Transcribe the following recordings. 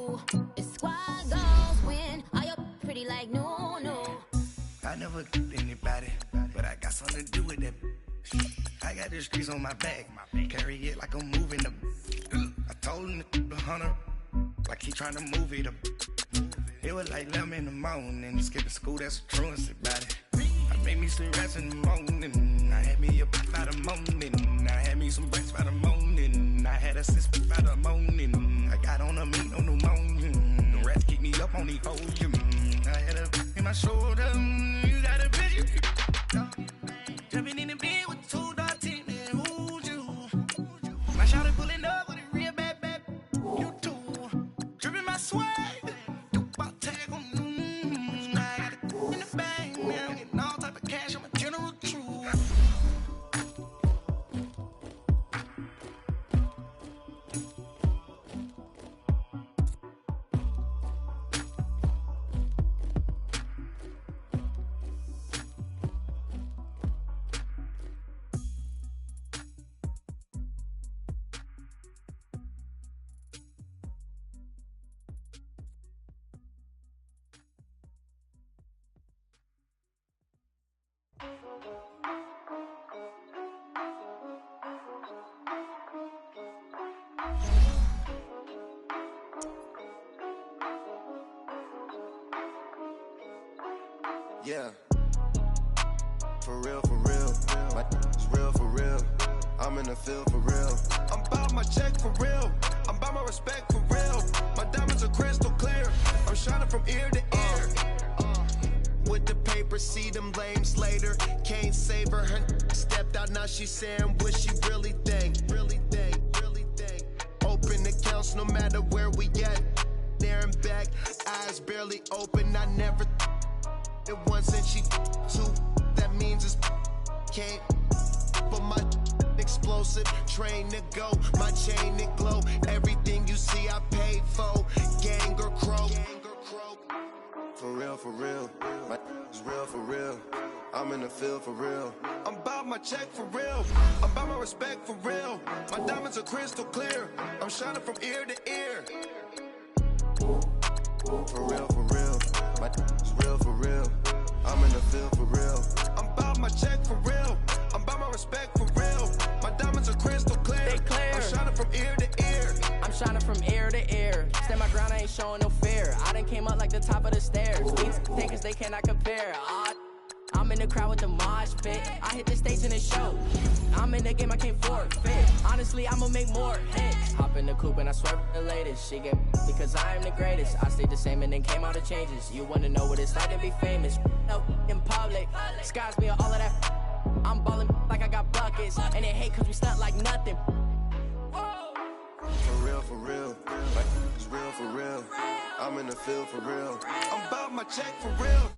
you. It's squad goals when all you're pretty like no. I never anybody, but I got something to do with that. I got the streets on my back, carry it like I'm moving the. I told him the hunter, like he trying to move it up. It was like 11 in the morning, skipping school, that's a truancy about it. I made me some rest in the morning, I had me a by the morning, I had me some breaks by the morning, I had a six by the morning, I got on a meat on the morning, the rats keep me up on the podium, I had a in my shoulder, you got a bitch, jumping in the bed with two dark teeth, man, who's you? My shawty pulling up with a real bad, you too, dripping my swag. Yeah, for real, my it's real for real. I'm in the field for real. I'm about my check for real. I'm about my respect for real. My diamonds are crystal clear. I'm shining from ear to ear. With the paper, see them lames later. Can't save her. Her stepped out, now she saying what she really think. Open accounts no matter where we at. There and back, eyes barely open. I never it once and she two. That means it's can't. But my explosive train to go. My chain to glow. Everything you see I paid for. Gang or crow. For real. My is real for real. I'm in the field for real. I'm about my check for real. I'm about my respect for real. My diamonds are crystal clear. I'm shining from ear to ear. For real. My is real for real. I'm in the field for real. I'm about my check for real. I'm about my respect for real. My diamonds are crystal clear. They clear. I'm shining from ear to ear. I'm shining from ear to ear. Stand my ground, I ain't showing no fear. I done came up like the top of the stairs. These thinkers, they cannot compare. I'm in the crowd with the mosh pit. I hit the stage in the show. I'm in the game, I can't forfeit. Honestly, I'ma make more hits. Hop in the coupe and I swerve the latest. She get because I am the greatest. I stayed the same and then came out of changes. You wanna know what it's like to be famous? No, in public, skies me all of that. I'm ballin' like I got buckets. And they hate cause we stunt like nothing. For real. Like it's real for real. I'm in the field for real. I'm about my check for real.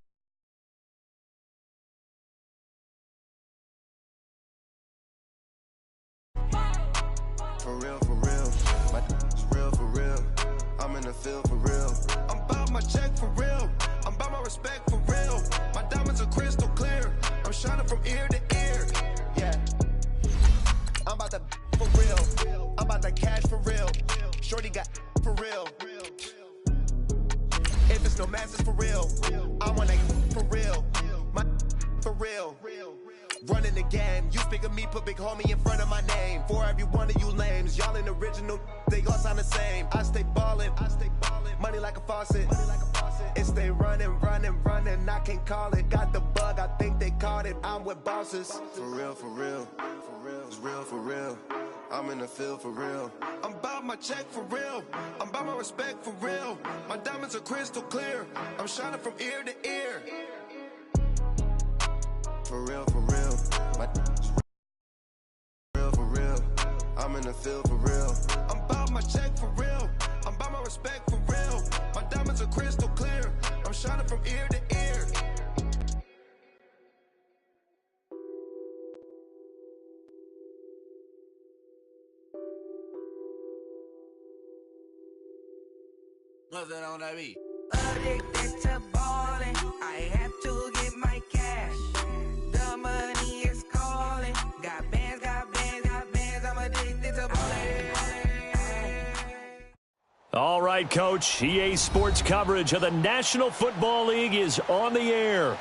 For real. My it's real for real. I'm in the field for real. I'm about my check for real. I'm about my respect for real. My diamonds are crystal clear. I'm shining from ear to ear. Yeah. I'm about to for real. I'm about to cash for real. Shorty got for real. If it's no masters for real, I want that for real. My for real. Running the game, you speak of me, put big homie in front of my name. For every one of you lames, y'all in original, they all sound the same. I stay ballin', money like a faucet. It stay running, I can't call it. Got the bug, I think they caught it. I'm with bosses. For real. It's real for real. I'm in the field for real. I'm about my check for real. I'm about my respect for real. My diamonds are crystal clear. I'm shining from ear to ear. For real. My real for real. I'm in the field for real. I'm about my check for real. I'm about my respect for real. My diamonds are crystal clear. I'm shining from ear to ear. What's that on that beat? Addicted to ballin', I have to get my cash. The money is calling. Got bands, I'm addicted to ballin'. All right, Coach. EA Sports coverage of the National Football League is on the air.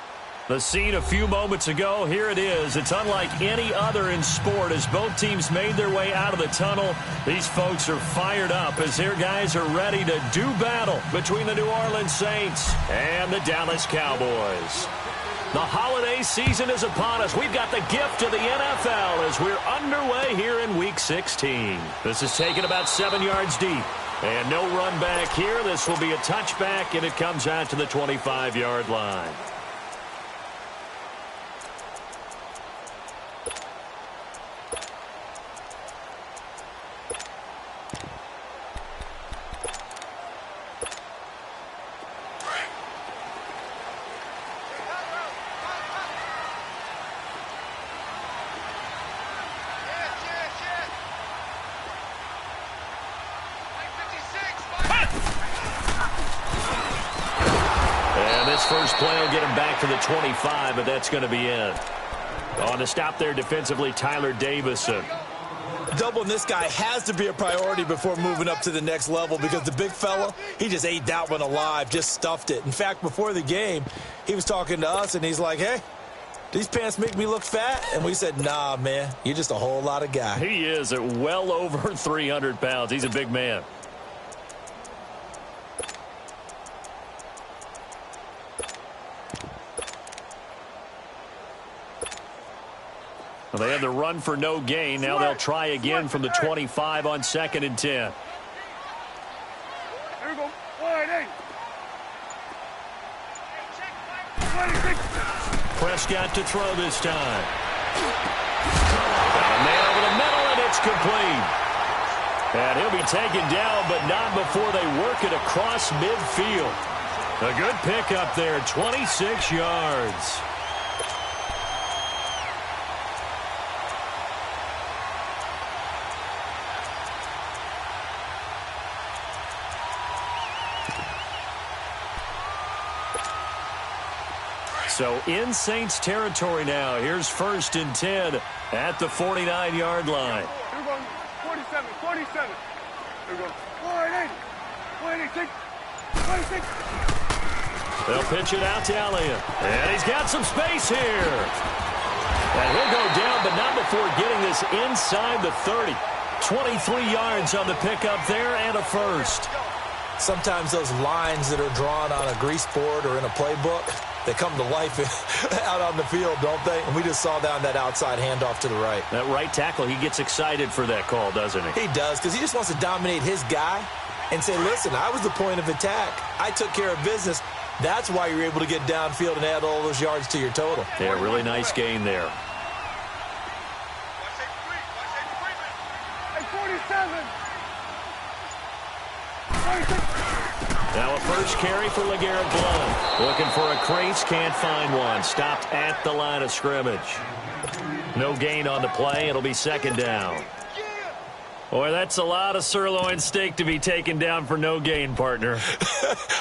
The scene a few moments ago, here it is. It's unlike any other in sport as both teams made their way out of the tunnel. These folks are fired up as their guys are ready to do battle between the New Orleans Saints and the Dallas Cowboys. The holiday season is upon us. We've got the gift of the NFL as we're underway here in Week 16. This is taken about 7 yards deep. And no run back here. This will be a touchback, and it comes out to the 25-yard line. First play will get him back to the 25, but that's going to be in. On the stop there defensively, Tyler Davison. Doubling this guy has to be a priority before moving up to the next level because the big fella, he just ate that one alive, just stuffed it. In fact, before the game, he was talking to us, and he's like, hey, these pants make me look fat? And we said, nah, man, you're just a whole lot of guy. He is at well over 300 pounds. He's a big man. Well, they had the run for no gain. Now they'll try again from the 25 on 2nd and 10. Here we go. Wide eight. Prescott to throw this time. Got a man over the middle, and it's complete. And he'll be taken down, but not before they work it across midfield. A good pickup there, 26 yards. So in Saints territory now. Here's 1st and 10 at the 49-yard line. Here we go. 47, 47. Here we go. 180, 186, 26. They'll pitch it out to Elliott. And he's got some space here. And he'll go down, but not before getting this inside the 30. 23 yards on the pickup there and a first. Sometimes those lines that are drawn on a grease board or in a playbook, they come to life out on the field, don't they? And we just saw down that outside handoff to the right. That right tackle, he gets excited for that call, doesn't he? He does, because he just wants to dominate his guy and say, listen, I was the point of attack. I took care of business. That's why you're able to get downfield and add all those yards to your total. Yeah, really nice gain there. Now a first carry for LeGarrette Blount. Looking for a crease, can't find one. Stopped at the line of scrimmage. No gain on the play. It'll be 2nd down. Boy, that's a lot of sirloin steak to be taken down for no gain, partner.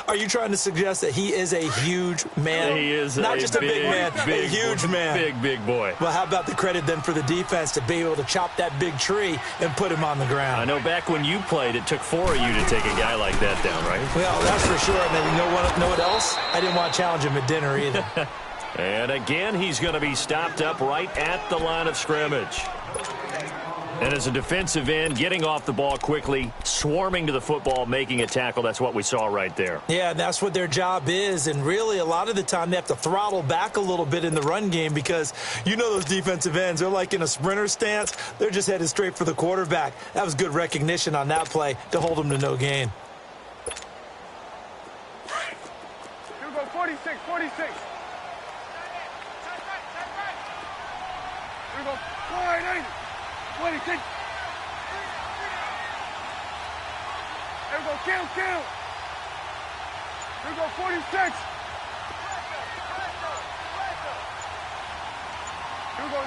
Are you trying to suggest that he is a huge man? He is not just a big man, a huge man. Big boy. Well, how about the credit then for the defense to be able to chop that big tree and put him on the ground? I know back when you played, it took 4 of you to take a guy like that down, right? Well, that's for sure. And then you know what else? I didn't want to challenge him at dinner either. And again, he's going to be stopped up right at the line of scrimmage. And as a defensive end, getting off the ball quickly, swarming to the football, making a tackle, that's what we saw right there. Yeah, that's what their job is. And really, a lot of the time, they have to throttle back a little bit in the run game because you know those defensive ends, they're like in a sprinter stance. They're just headed straight for the quarterback. That was good recognition on that play to hold them to no gain. Here we go, 46, 46. Here we go, 180. 26. Here we go, kill. Here we go, 46. Here we go,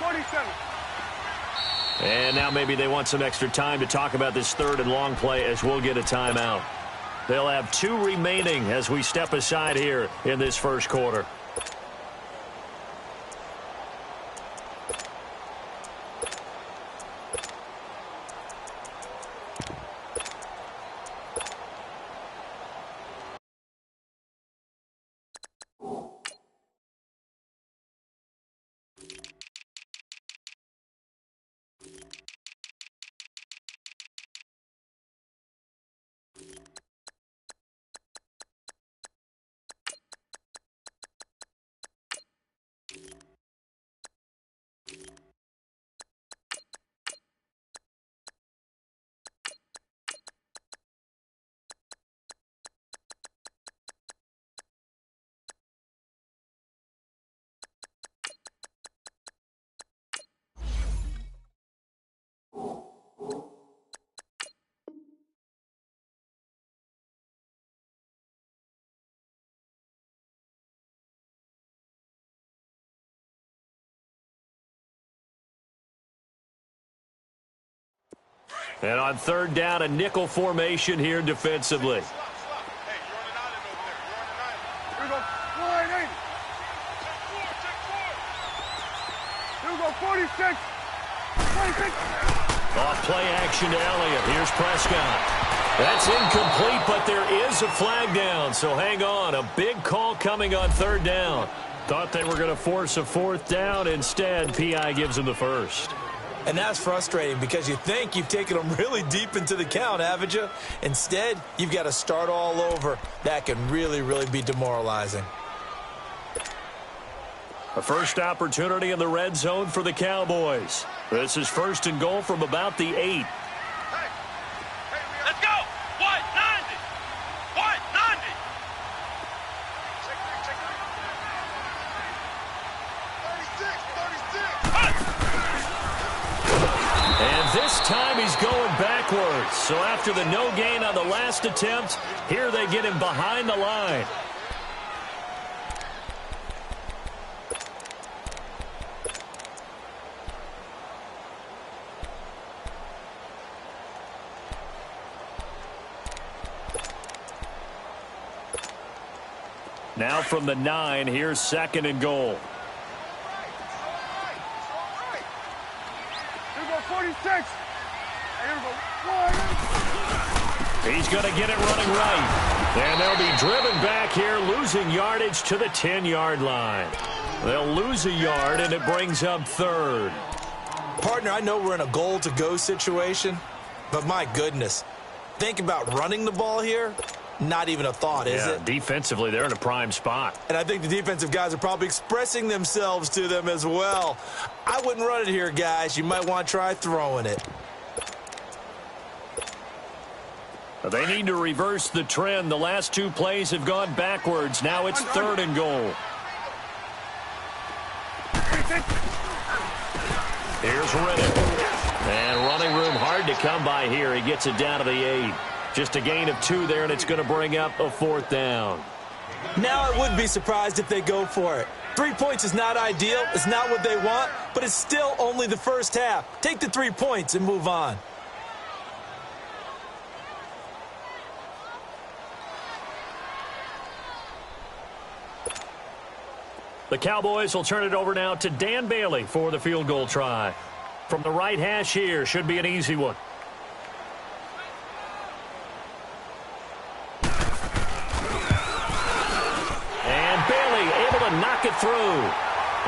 47. And now maybe they want some extra time to talk about this 3rd and long play as we'll get a timeout. They'll have 2 remaining as we step aside here in this first quarter. And on third down, a nickel formation here defensively. Here we go. Line 80. Here we go. 46. 26. Off play action to Elliott. Here's Prescott. That's incomplete, but there is a flag down, so hang on. A big call coming on third down. Thought they were going to force a fourth down. Instead, P.I. gives them the first. And that's frustrating because you think you've taken them really deep into the count, haven't you? Instead, you've got to start all over. That can really, really be demoralizing. A first opportunity in the red zone for the Cowboys. This is first and goal from about the 8. Let's go. 190. 190. And this time he's going backwards. So after the no gain on the last attempt, here they get him behind the line. Now from the 9, here's second and goal. Here we go. 46. And here we go. 180. He's going to get it running right. And they'll be driven back here, losing yardage to the 10-yard line. They'll lose a yard, and it brings up third. Partner, I know we're in a goal-to-go situation, but my goodness, think about running the ball here. Not even a thought, is it? Defensively, they're in a prime spot. And I think the defensive guys are probably expressing themselves to them as well. I wouldn't run it here, guys. You might want to try throwing it. They need to reverse the trend. The last two plays have gone backwards. Now it's third and goal. Here's Riddick. And running room hard to come by here. He gets it down to the 8. Just a gain of 2 there, and it's going to bring up a fourth down. Now I wouldn't be surprised if they go for it. 3 points is not ideal. It's not what they want, but it's still only the first half. Take the 3 points and move on. The Cowboys will turn it over now to Dan Bailey for the field goal try. From the right hash here, should be an easy one. And Bailey able to knock it through.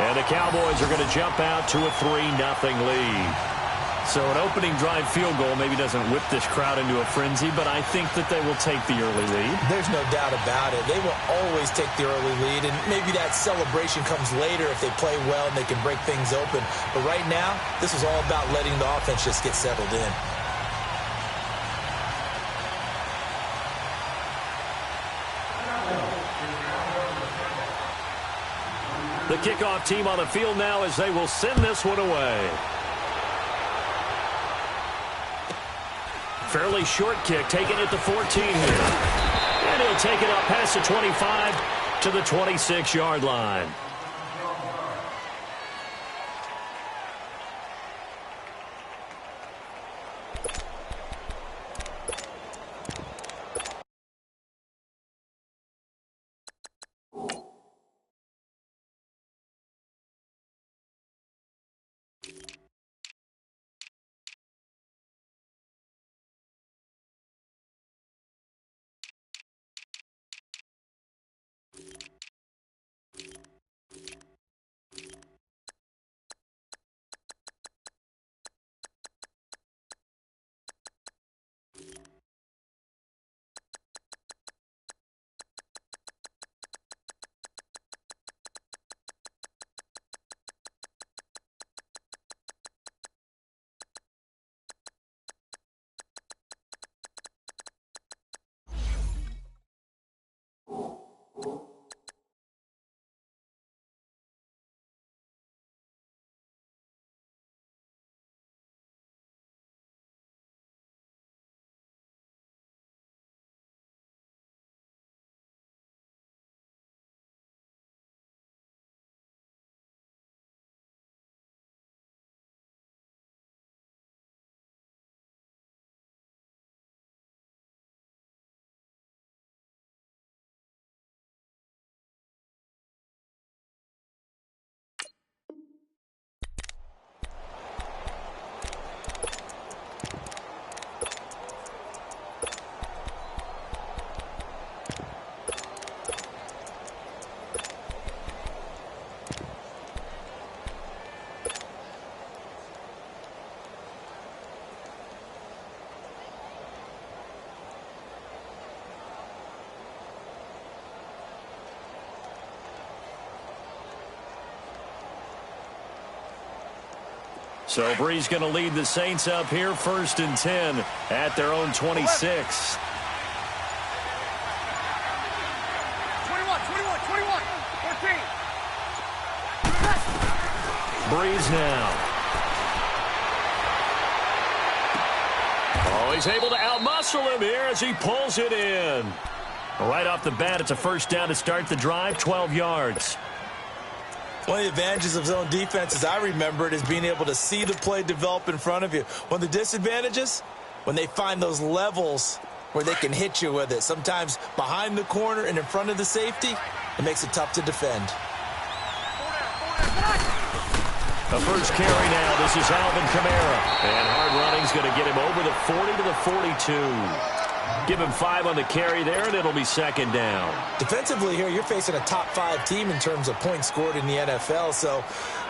And the Cowboys are going to jump out to a 3-0 lead. So an opening drive field goal maybe doesn't whip this crowd into a frenzy, but I think that they will take the early lead. There's no doubt about it. They will always take the early lead, and maybe that celebration comes later if they play well and they can break things open. But right now, this is all about letting the offense just get settled in. The kickoff team on the field now as they will send this one away. Fairly short kick, taking it to 14 here. And he'll take it up past the 25 to the 26-yard line. So Bree's going to lead the Saints up here 1st and 10 at their own 26. 21, 14. Breeze now. Oh, he's able to outmuscle him here as he pulls it in. Right off the bat, it's a first down to start the drive, 12 yards. One of the advantages of zone defense, as I remember it, is being able to see the play develop in front of you. One of the disadvantages, when they find those levels where they can hit you with it, sometimes behind the corner and in front of the safety, it makes it tough to defend. The first carry now. This is Alvin Kamara. And hard running's going to get him over the 40 to the 42. Give him 5 on the carry there, and it'll be second down. Defensively here, you're facing a top 5 team in terms of points scored in the NFL. So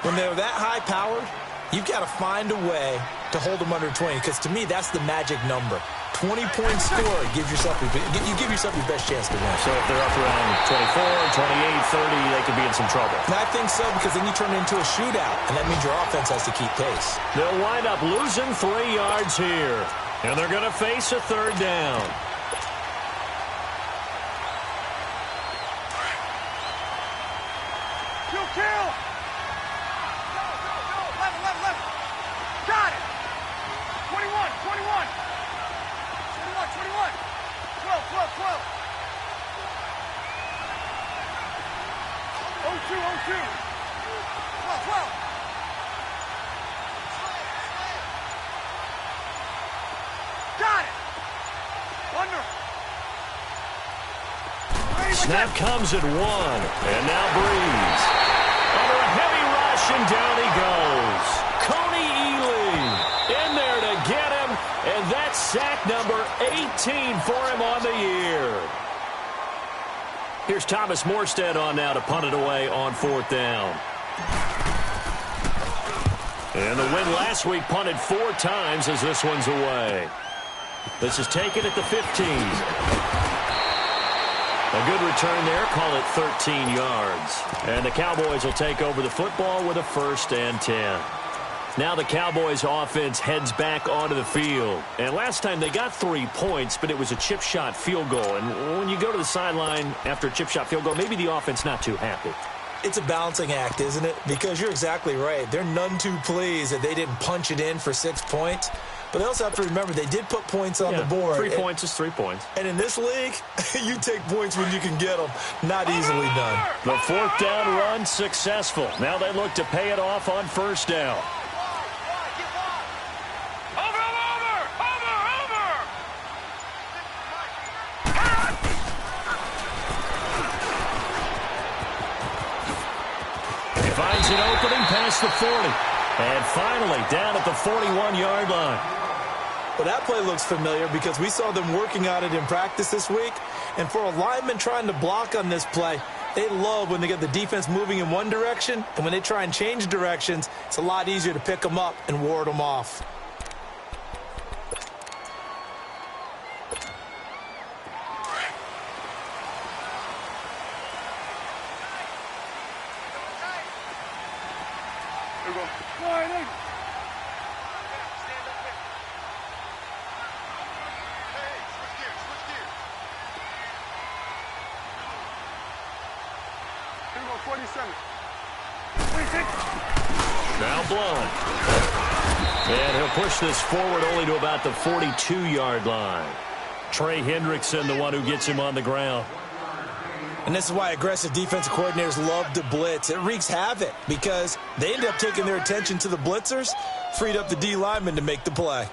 when they're that high-powered, you've got to find a way to hold them under 20, because to me, that's the magic number. 20-point score, you give yourself your best chance to win. So if they're up around 24, 28, 30, they could be in some trouble. And I think so, because then you turn it into a shootout, and that means your offense has to keep pace. They'll wind up losing 3 yards here, and they're going to face a third down. Kill! Left. Got it! 21. 12. 02. 12. Got it! Under. Snap comes at 1, and now Breeze. Under a heavy rush, and down he goes. Coney Ely in there to get him, and that's sack number 18 for him on the year. Here's Thomas Morstead on now to punt it away on 4th down. And the win last week punted 4 times as this one's away. This is taken at the 15. A good return there, call it 13 yards. And the Cowboys will take over the football with a 1st and 10. Now the Cowboys offense heads back onto the field. And last time they got 3 points, but it was a chip shot field goal. And when you go to the sideline after a chip shot field goal, maybe the offense not too happy. It's a balancing act, isn't it? Because you're exactly right. They're none too pleased that they didn't punch it in for 6 points. But they also have to remember they did put points on the board. 3 points is 3 points. And in this league, you take points when you can get them. Not easily done. The 4th down run successful. Now they look to pay it off on 1st down. He finds an opening past the 40. And finally down at the 41-yard line. Well, that play looks familiar because we saw them working on it in practice this week. And for a lineman trying to block on this play, they love when they get the defense moving in one direction. And when they try and change directions, it's a lot easier to pick them up and ward them off. Here we go. Sliding. Here we go, 47. 26. Now blown. And he'll push this forward only to about the 42-yard line. Trey Hendrickson, the one who gets him on the ground. And this is why aggressive defensive coordinators love to blitz. It wreaks havoc because they end up taking their attention to the blitzers, freed up the D lineman to make the play.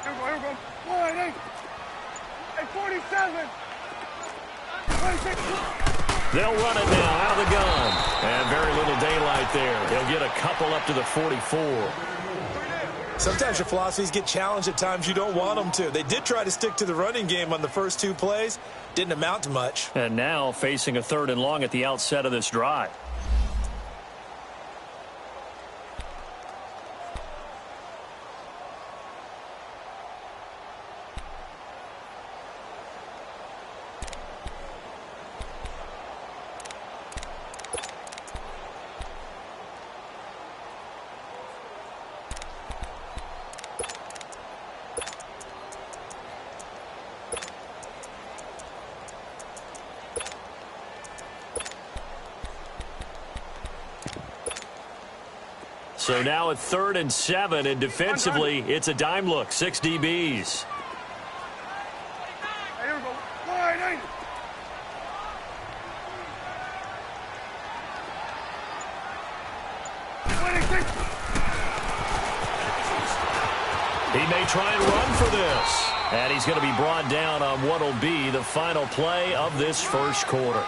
Here we go. Sliding. Hey, 47. 26. They'll run it now out of the gun. And very little daylight there. He'll get a couple up to the 44. Sometimes your philosophies get challenged at times you don't want them to. They did try to stick to the running game on the first 2 plays. Didn't amount to much. And now facing a 3rd and long at the outset of this drive. So now at 3rd and 7, and defensively, it's a dime look. 6 DBs. Here we go. Wide angle. He may try and run for this. And he's going to be brought down on what will be the final play of this first quarter.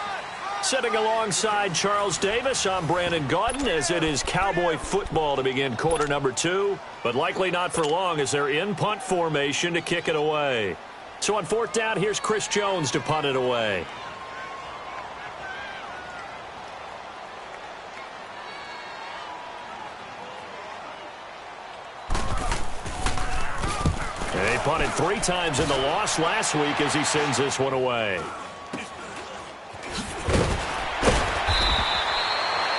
Sitting alongside Charles Davis, I'm Brandon Gaudin, as it is Cowboy football to begin quarter number 2, but likely not for long as they're in punt formation to kick it away. So on 4th down, here's Chris Jones to punt it away. And he punted 3 times in the loss last week as he sends this one away.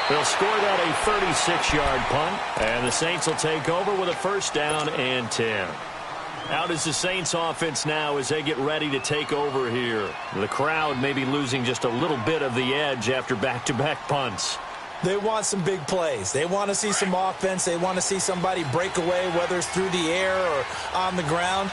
They'll score that a 36-yard punt, and the Saints will take over with a 1st down and 10. Out is the Saints offense now as they get ready to take over here. The crowd may be losing just a little bit of the edge after back-to-back punts. They want some big plays. They want to see some offense. They want to see somebody break away, whether it's through the air or on the ground.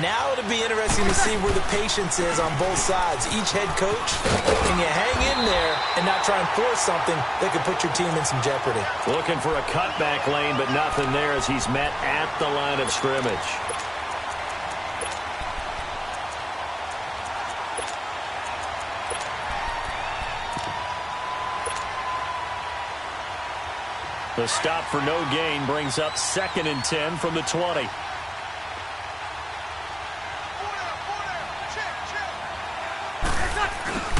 Now it'll be interesting to see where the patience is on both sides. Each head coach, can you hang in there and not try and force something that could put your team in some jeopardy? Looking for a cutback lane, but nothing there as he's met at the line of scrimmage. The stop for no gain brings up 2nd and 10 from the 20.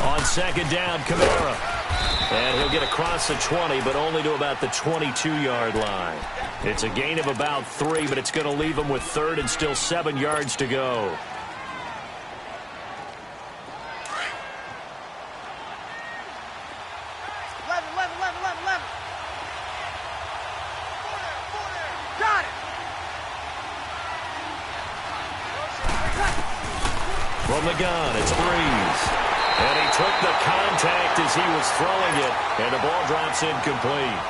On 2nd down, Kamara. And he'll get across the 20, but only to about the 22-yard line. It's a gain of about 3, but it's going to leave him with 3rd and still 7 yards to go. From the gun, it's Breeze. And he took the contact as he was throwing it, and the ball drops incomplete.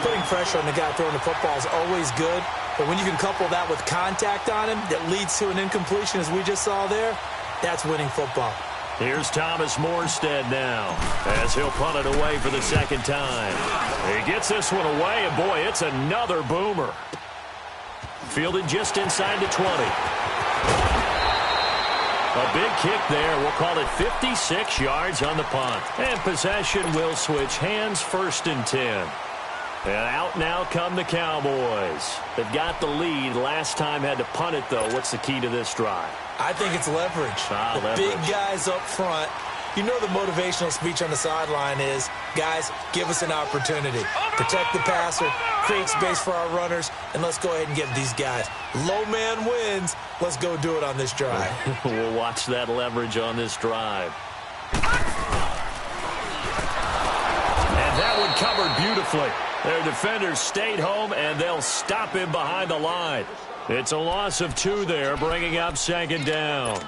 Putting pressure on the guy throwing the football is always good, but when you can couple that with contact on him that leads to an incompletion, as we just saw there, that's winning football. Here's Thomas Morstead now, as he'll punt it away for the 2nd time. He gets this one away, and boy, it's another boomer. Fielded just inside the 20. A big kick there. We'll call it 56 yards on the punt. And possession will switch hands, 1st and 10. And out now come the Cowboys. They've got the lead. Last time had to punt it, though. What's the key to this drive? I think it's leverage. Big guys up front. You know the motivational speech on the sideline is, guys, give us an opportunity. Protect the passer, create space for our runners, and let's go ahead and get these guys. Low man wins. Let's go do it on this drive. We'll watch that leverage on this drive. And that one covered beautifully. Their defenders stayed home, and they'll stop him behind the line. It's a loss of 2 there, bringing up 2nd down.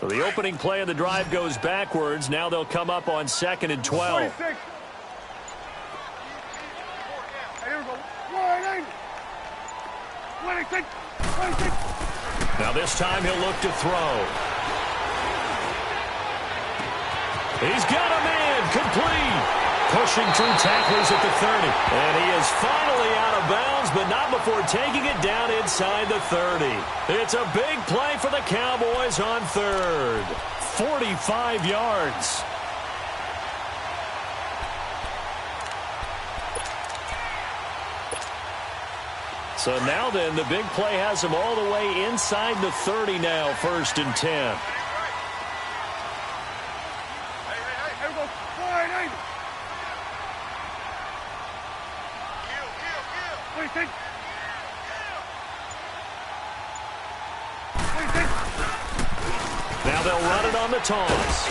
So the opening play of the drive goes backwards. Now they'll come up on 2nd and 12. 26. Here we go. Wide angle. Now this time he'll look to throw. He's got a man complete. Pushing through tacklers at the 30. And he is finally out of bounds, but not before taking it down inside the 30. It's a big play for the Cowboys on third. 45 yards. So now then, the big play has him all the way inside the 30 now, 1st and 10. Now they'll run it on the toss.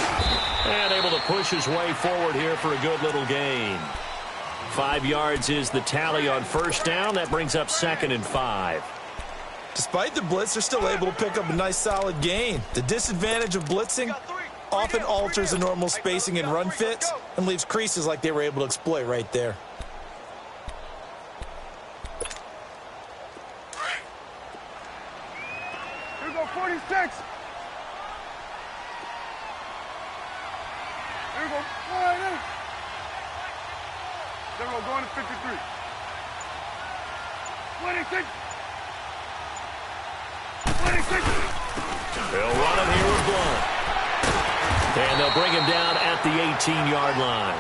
And able to push his way forward here for a good little gain. 5 yards is the tally on 1st down. That brings up 2nd and 5. Despite the blitz, they're still able to pick up a nice solid gain. The disadvantage of blitzing often alters the normal spacing and run fits and leaves creases like they were able to exploit right there. Here we go, 46. Here we go, 48. Then we'll go into 53. 26. 26. They'll run it here with Blunt. And they'll bring him down at the 18-yard line.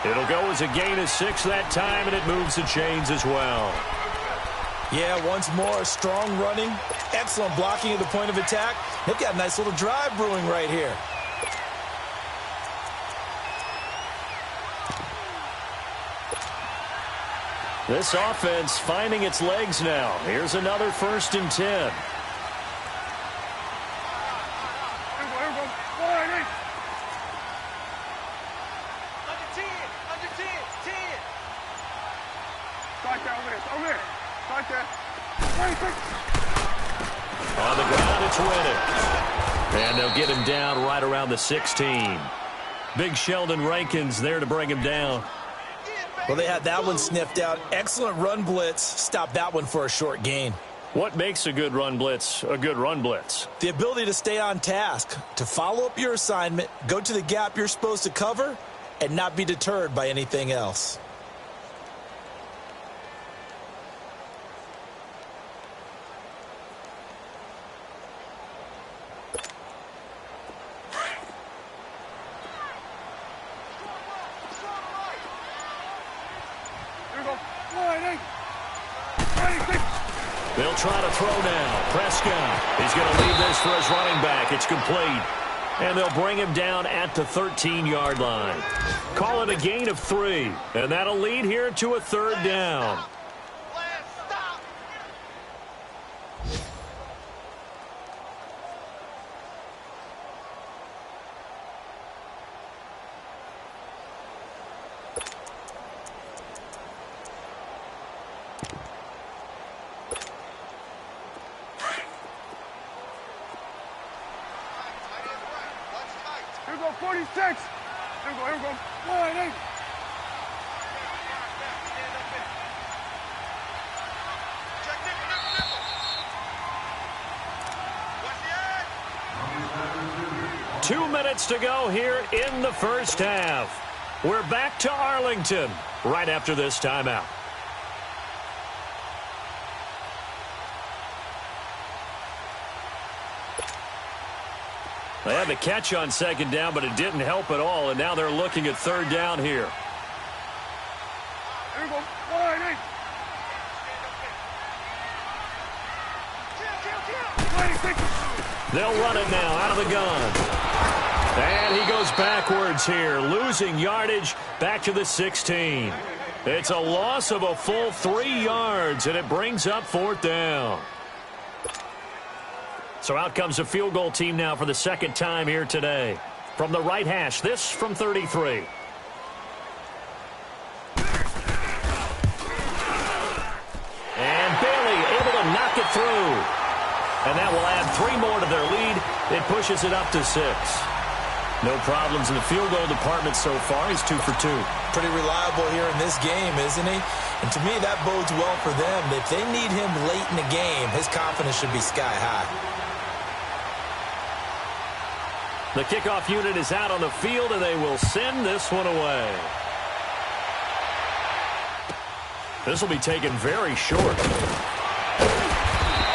It'll go as a gain of 6 that time, and it moves the chains as well. Yeah, once more, strong running, excellent blocking at the point of attack. They've got a nice little drive brewing right here. This offense finding its legs now. Here's another 1st and 10. Here we go, 48. Under 10, 10. Start that over there, Start that. 26. On the ground, it's Rennick. And they'll get him down right around the 16. Big Sheldon Rankins there to bring him down. Well, they had that one sniffed out. Excellent run blitz. Stopped that one for a short gain. What makes a good run blitz a good run blitz? The ability to stay on task, to follow up your assignment, go to the gap you're supposed to cover, and not be deterred by anything else. They'll try to throw now. Prescott. He's going to leave this for his running back. It's complete. And they'll bring him down at the 13-yard line. Call it a gain of 3. And that'll lead here to a 3rd down. Here we go, 46. Here we go. 48. Two minutes to go here in the 1st half. We're back to Arlington right after this timeout. They had the catch on 2nd down, but it didn't help at all, and now they're looking at 3rd down here. Here we go, 48. 26. They'll run it now out of the gun. And he goes backwards here, losing yardage back to the 16. It's a loss of a full 3 yards, and it brings up 4th down. So out comes a field goal team now for the 2nd time here today. From the right hash, this from 33. And Bailey able to knock it through. And that will add 3 more to their lead. It pushes it up to 6. No problems in the field goal department so far. He's 2 for 2. Pretty reliable here in this game, isn't he? And to me, that bodes well for them. If they need him late in the game, his confidence should be sky high. The kickoff unit is out on the field, and they will send this one away. This will be taken very short.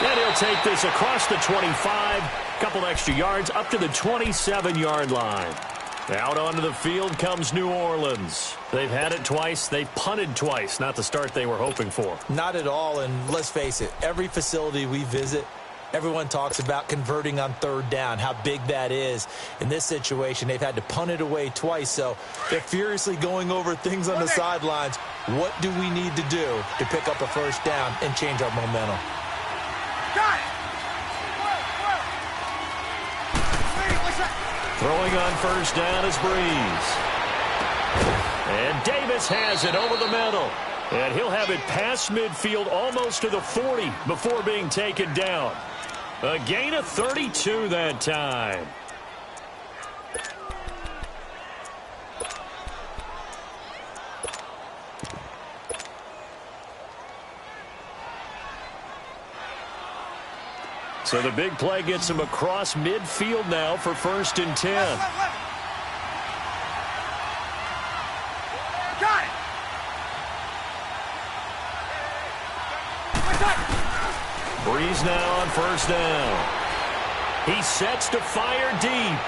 And he'll take this across the 25, couple extra yards, up to the 27-yard line. Out onto the field comes New Orleans. They've had it twice. They've punted twice. Not the start they were hoping for. Not at all, and let's face it, every facility we visit, everyone talks about converting on third down, how big that is. In this situation, they've had to punt it away twice, so they're furiously going over things on the sidelines. What do we need to do to pick up a first down and change our momentum? Got it! Throwing on first down is Breeze. And Davis has it over the middle. And he'll have it past midfield almost to the 40 before being taken down. A gain of 32 that time. So the big play gets him across midfield now for 1st and 10. Got it! Breeze now on first down. He sets to fire deep.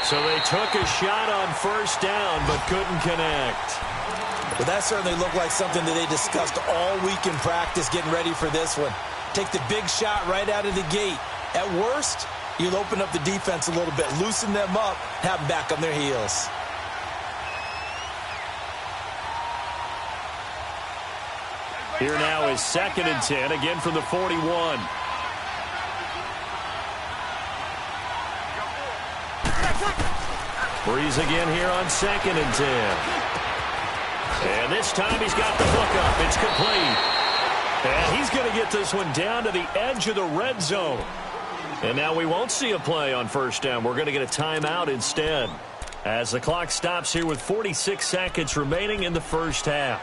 So they took a shot on first down but couldn't connect. But that certainly looked like something that they discussed all week in practice getting ready for this one. Take the big shot right out of the gate. At worst, you'll open up the defense a little bit, loosen them up, have them back on their heels. Here now is 2nd and 10, again from the 41. Breeze again here on 2nd and 10. And this time he's got the hook up. It's complete. And he's going to get this one down to the edge of the red zone. And now we won't see a play on first down. We're going to get a timeout instead, as the clock stops here with 46 seconds remaining in the first half.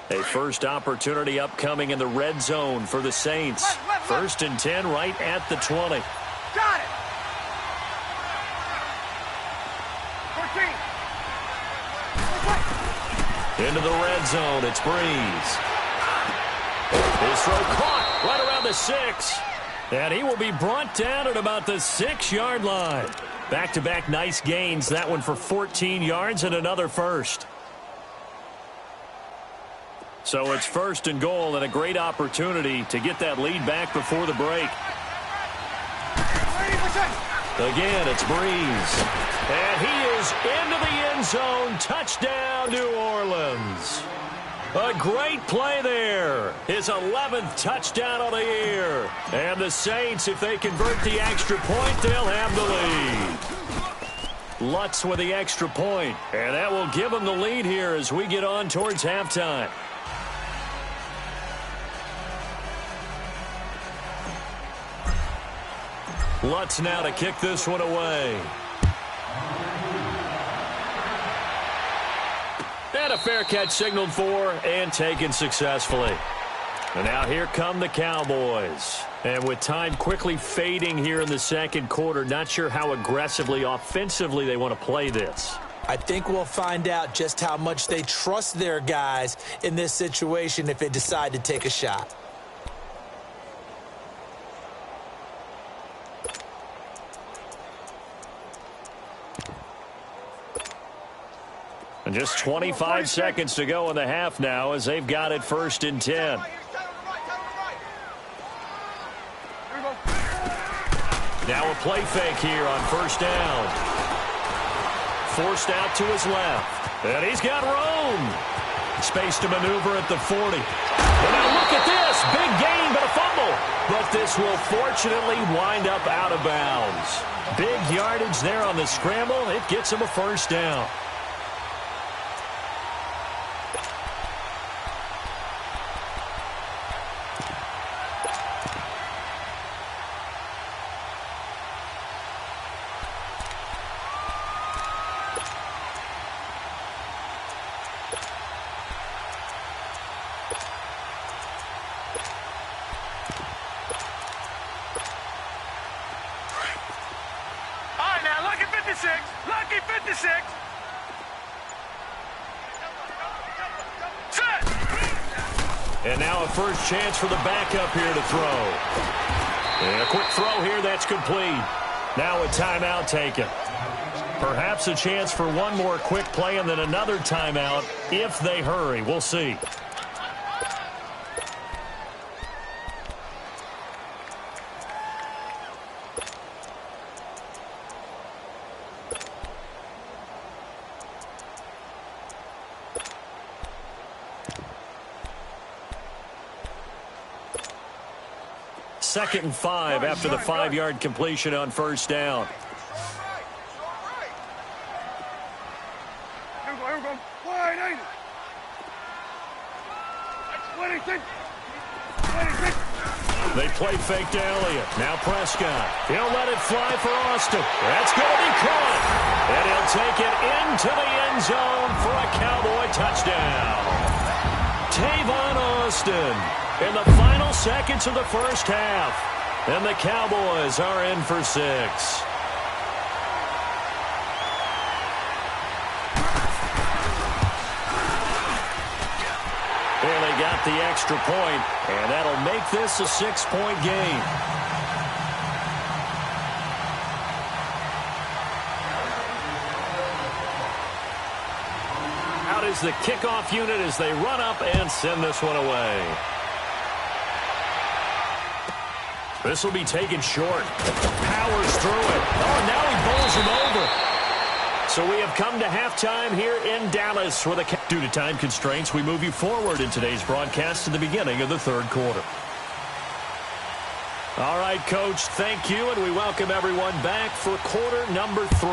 A first opportunity upcoming in the red zone for the Saints. 1st and 10 right at the 20. Got it! 14. Into the red zone, it's Breeze. His throw caught right around the 6. And he will be brought down at about the 6-yard line. Back-to-back nice gains. That one for 14 yards and another first. So it's 1st and goal and a great opportunity to get that lead back before the break. Again, it's Breeze. And he is into the end zone. Touchdown, New Orleans. A great play there. His 11th touchdown of the year. And the Saints, if they convert the extra point, they'll have the lead. Lutz with the extra point. And that will give them the lead here as we get on towards halftime. Lutz now to kick this one away. And a fair catch signaled for and taken successfully. And now here come the Cowboys. And with time quickly fading here in the second quarter, not sure how aggressively, offensively they want to play this. I think we'll find out just how much they trust their guys in this situation if they decide to take a shot. And just 25 seconds to go in the half now as they've got it 1st and 10. Now a play fake here on first down. Forced out to his left. And he's got room. Space to maneuver at the 40. And now look at this. Big gain, but a fumble. But this will fortunately wind up out of bounds. Big yardage there on the scramble. It gets him a first down. Lucky 56. Set. And now a first chance for the backup here to throw. And a quick throw here that's complete. Now a timeout taken. Perhaps a chance for one more quick play and then another timeout if they hurry. We'll see. Second and 5 after the 5-yard completion on first down. Here we go. Wide, ain't it? 26. They play fake to Elliott. Now Prescott. He'll let it fly for Austin. That's going to be caught. And he'll take it into the end zone for a Cowboy touchdown. Tavon Austin in the final seconds of the first half. And the Cowboys are in for 6. And they got the extra point, and that'll make this a 6-point game. Out is the kickoff unit as they run up and send this one away. This will be taken short. Powers through it. Oh, now he bowls him over. So we have come to halftime here in Dallas. Due to time constraints, we move you forward in today's broadcast to the beginning of the third quarter. All right, Coach, thank you, and we welcome everyone back for quarter number 3.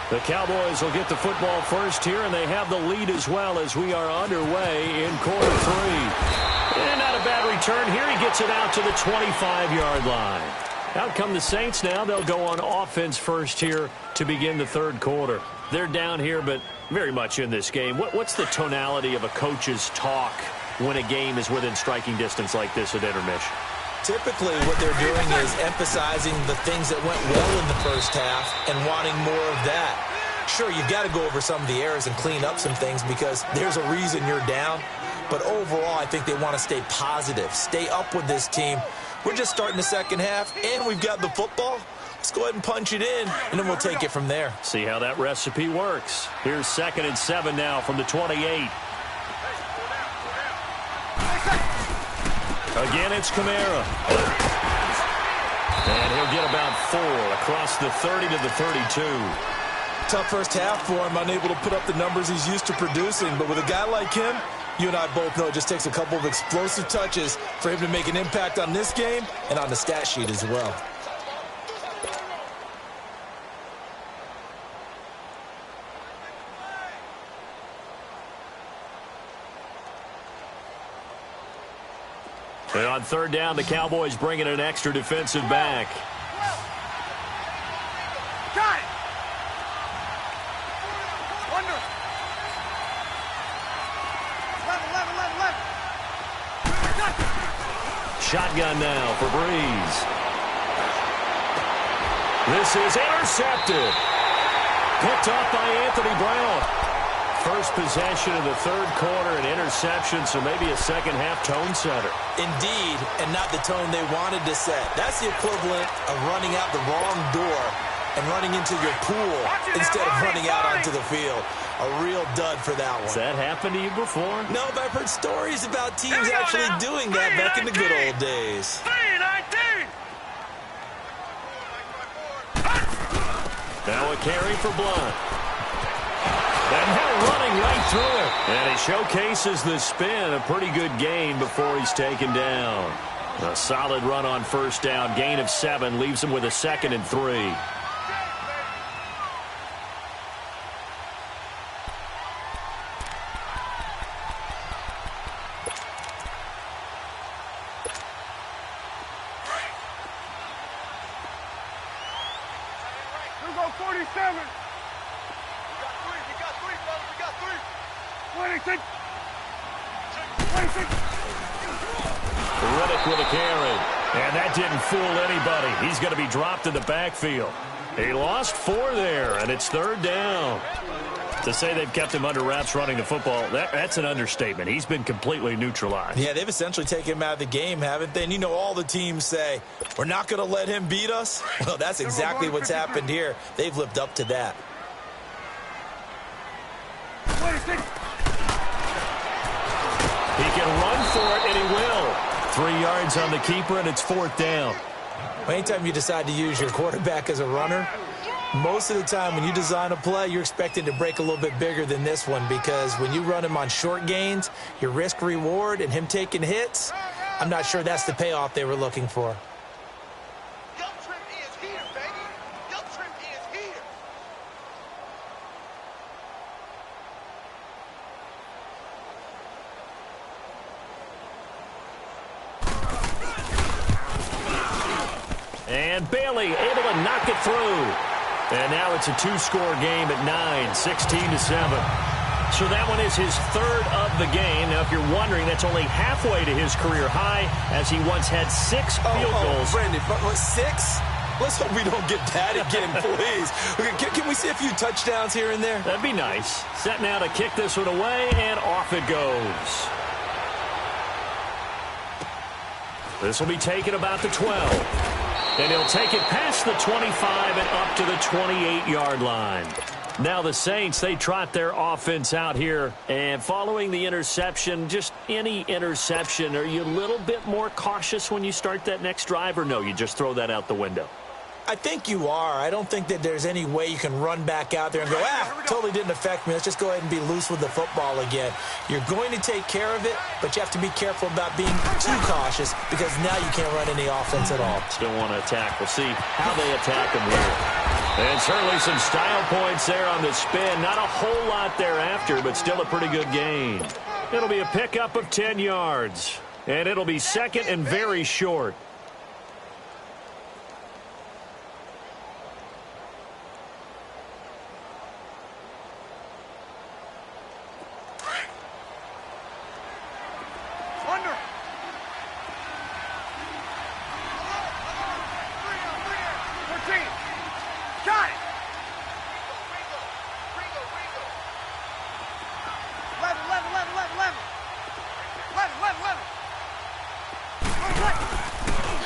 The Cowboys will get the football first here, and they have the lead as well as we are underway in quarter 3. And not a bad return here. He gets it out to the 25-yard line. Out come the Saints now. They'll go on offense first here to begin the third quarter. They're down here, but very much in this game. What's the tonality of a coach's talk when a game is within striking distance like this at intermission? Typically, what they're doing is emphasizing the things that went well in the first half and wanting more of that. Sure, you've got to go over some of the errors and clean up some things because there's a reason you're down. But overall, I think they want to stay positive, stay up with this team. We're just starting the second half, and we've got the football. Let's go ahead and punch it in, and then we'll take it from there. See how that recipe works. Here's 2nd and 7 now from the 28. Again, it's Kamara. And he'll get about 4 across the 30 to the 32. Tough first half for him, unable to put up the numbers he's used to producing. But with a guy like him, you and I both know it just takes a couple of explosive touches for him to make an impact on this game and on the stat sheet as well. And on third down, the Cowboys bring in an extra defensive back. Got it. Under. 11. Shotgun now for Breeze. This is intercepted. Picked off by Anthony Brown. First possession of the third quarter, an interception, so maybe a second-half tone setter. Indeed, and not the tone they wanted to set. That's the equivalent of running out the wrong door and running into your pool instead of running out onto the field. A real dud for that one. Has that happened to you before? No, but I've heard stories about teams actually doing that back in the good old days. 3-19. Now a carry for Blunt. And now running right through it. And he showcases the spin. A pretty good gain before he's taken down. A solid run on first down. Gain of 7 leaves him with a 2nd and 3. You go 47. We got 3, fellas. We got 3. 26. 26. Riddick with a carry. And that didn't fool anybody. He's going to be dropped in the backfield. He lost 4 there, and it's 3rd down. To say they've kept him under wraps running the football, that's an understatement. He's been completely neutralized. Yeah, they've essentially taken him out of the game, haven't they? And you know, all the teams say, we're not going to let him beat us. Well, that's exactly what's happened here. They've lived up to that. 26. He can run for it, and he will. 3 yards on the keeper, and it's 4th down. Anytime you decide to use your quarterback as a runner, most of the time when you design a play, you're expected to break a little bit bigger than this one, because when you run him on short gains, your risk-reward and him taking hits, I'm not sure that's the payoff they were looking for. Your trip is here, baby. Your trip is here. And Bailey able to knock it through. And now it's a 2-score game at 9, 16-7. So that one is his 3rd of the game. Now, if you're wondering, that's only halfway to his career high, as he once had 6 field goals. Brandon, but 6? Let's hope we don't get that again, please. Can we see a few touchdowns here and there? That'd be nice. Set now to kick this one away, and off it goes. This will be taken about the 12. And he'll take it past the 25 and up to the 28-yard line. Now the Saints, they trot their offense out here. And following the interception, just any interception, are you a little bit more cautious when you start that next drive, or no, you just throw that out the window? I think you are. I don't think that there's any way you can run back out there and go, totally didn't affect me. Let's just go ahead and be loose with the football again. You're going to take care of it, but you have to be careful about being too cautious, because now you can't run any offense at all. Still want to attack. We'll see how they attack him here. And certainly some style points there on the spin. Not a whole lot thereafter, but still a pretty good gain. It'll be a pickup of 10 yards. And it'll be 2nd and very short.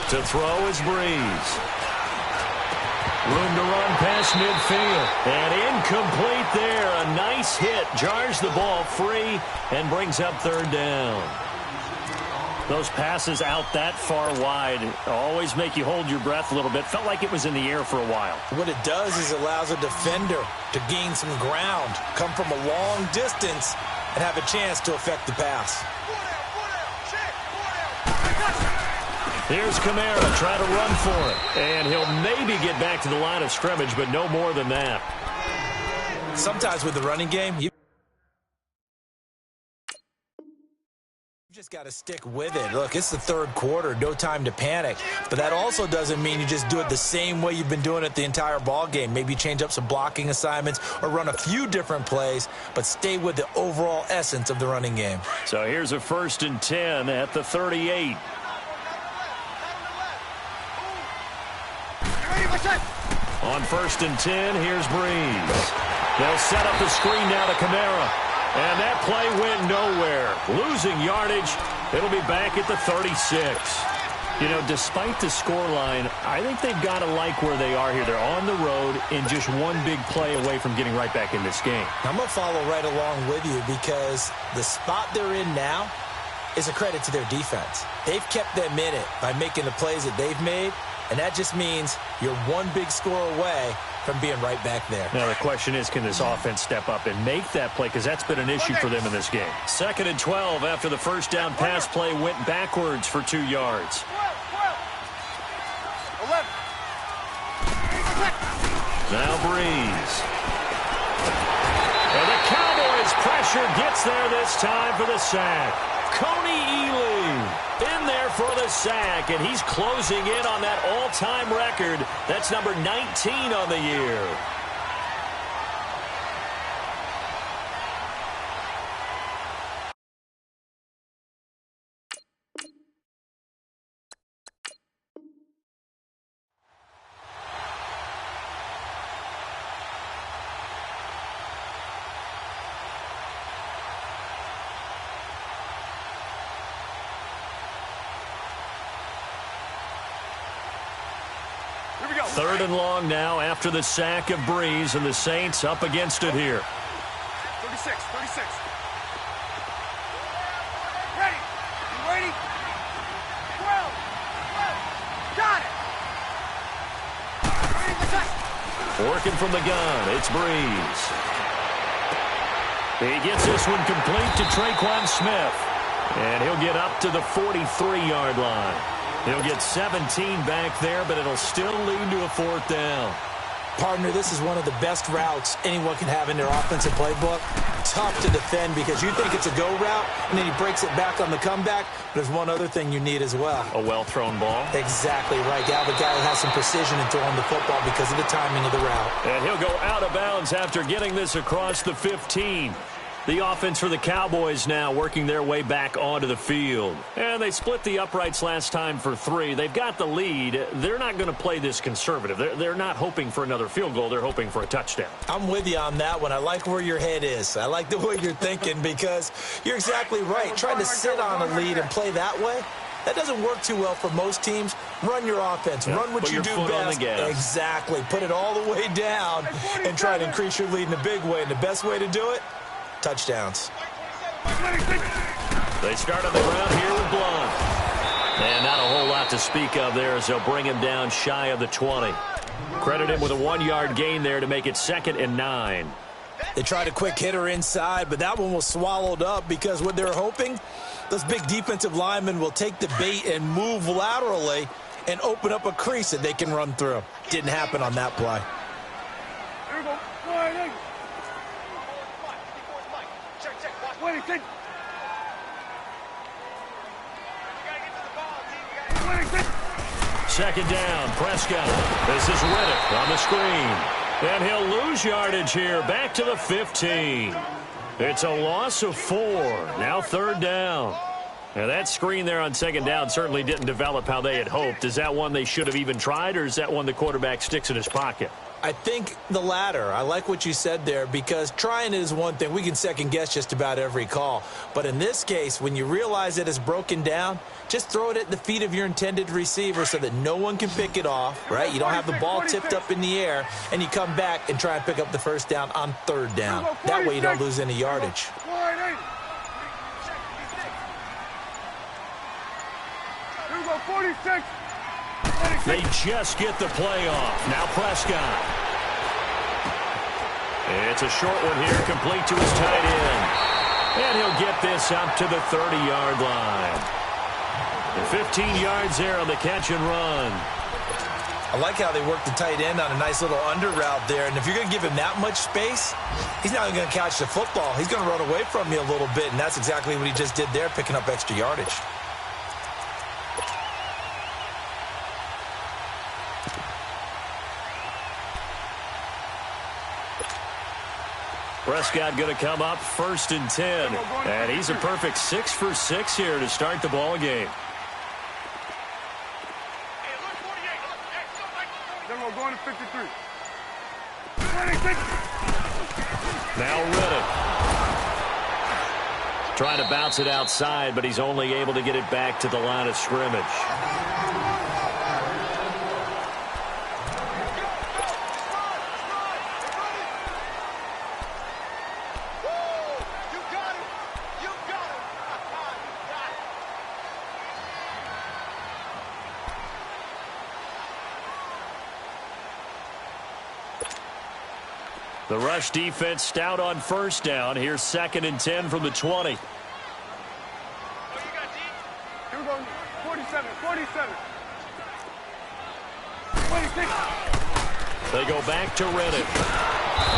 To throw is Breeze. Room to run past midfield. And incomplete there. A nice hit. Jars the ball free and brings up 3rd down. Those passes out that far wide always make you hold your breath a little bit. Felt like it was in the air for a while. What it does is it allows a defender to gain some ground, come from a long distance, and have a chance to affect the pass. Here's Kamara, try to run for it. And he'll maybe get back to the line of scrimmage, but no more than that. Sometimes with the running game, you just got to stick with it. Look, it's the 3rd quarter, no time to panic. But that also doesn't mean you just do it the same way you've been doing it the entire ball game. Maybe change up some blocking assignments or run a few different plays, but stay with the overall essence of the running game. So here's a 1st and 10 at the 38. On 1st and 10, here's Breeze. They'll set up the screen now to Kamara. And that play went nowhere. Losing yardage. It'll be back at the 36. You know, despite the scoreline, I think they've got to like where they are here. They're on the road and just one big play away from getting right back in this game. I'm going to follow right along with you, because the spot they're in now is a credit to their defense. They've kept them in it by making the plays that they've made, And that just means you're one big score away from being right back there. Now the question is, can this offense step up and make that play? Because that's been an issue for them in this game. 2nd and 12 after the first down pass play went backwards for 2 yards. 11. Now Breeze. And the Cowboys pressure gets there this time for the sack. Coney Ely in there for the sack, and he's closing in on that all-time record. That's number 19 on the year. Third and long now after the sack of Breeze, and the Saints up against it here. 36. Ready. You ready? 12. Got it. Ready to touch. Working from the gun, it's Breeze. He gets this one complete to Traquan Smith, and he'll get up to the 43-yard line. He'll get 17 back there, but it'll still lead to a 4th down. Partner, this is one of the best routes anyone can have in their offensive playbook. Tough to defend because you think it's a go route, and then he breaks it back on the comeback. But there's one other thing you need as well. A well-thrown ball. Exactly right. You have a guy who has some precision in throwing the football because of the timing of the route. And he'll go out of bounds after getting this across the 15. The offense for the Cowboys now working their way back onto the field. And they split the uprights last time for 3. They've got the lead. They're not going to play this conservative. They're not hoping for another field goal. They're hoping for a touchdown. I'm with you on that one. I like where your head is. I like the way you're thinking because you're exactly right. Trying to sit on a lead and play that way, that doesn't work too well for most teams. Run your offense. Yeah, run what you do best. Exactly. Put it all the way down and try to increase your lead in a big way. And the best way to do it, touchdowns. They start on the ground here with Blunt. And not a whole lot to speak of there as they'll bring him down shy of the 20. Credit him with a 1-yard gain there to make it 2nd and 9. They tried a quick hitter inside, but that one was swallowed up because what they're hoping, those big defensive linemen will take the bait and move laterally and open up a crease that they can run through. Didn't happen on that play. Here we go. Second down, Prescott. This is Riddick on the screen. And he'll lose yardage here, back to the 15. It's a loss of 4. Now 3rd down. Now that screen there on 2nd down certainly didn't develop how they had hoped. Is that one they should have even tried, or is that one the quarterback sticks in his pocket? I think the latter. I like what you said there because trying it is one thing. We can second-guess just about every call. But in this case, when you realize it is broken down, just throw it at the feet of your intended receiver so that no one can pick it off, right? You don't have the ball tipped up in the air, and you come back and try and pick up the 1st down on 3rd down. That way you don't lose any yardage. Here we go, 46. They just get the play off. Now Prescott. It's a short one here, complete to his tight end. And he'll get this up to the 30-yard line. And 15 yards there on the catch and run. I like how they work the tight end on a nice little under route there. And if you're going to give him that much space, he's not going to catch the football. He's going to run away from you a little bit, and that's exactly what he just did there, picking up extra yardage. Prescott going to come up 1st and 10. And he's a perfect 6 for 6 here to start the ball game. Then we're going to 53. Now Riddick. Trying to bounce it outside, but he's only able to get it back to the line of scrimmage. The rush defense stout on first down. Here's 2nd and 10 from the 20. Here we go. 47, 47. 26. They go back to Reddick.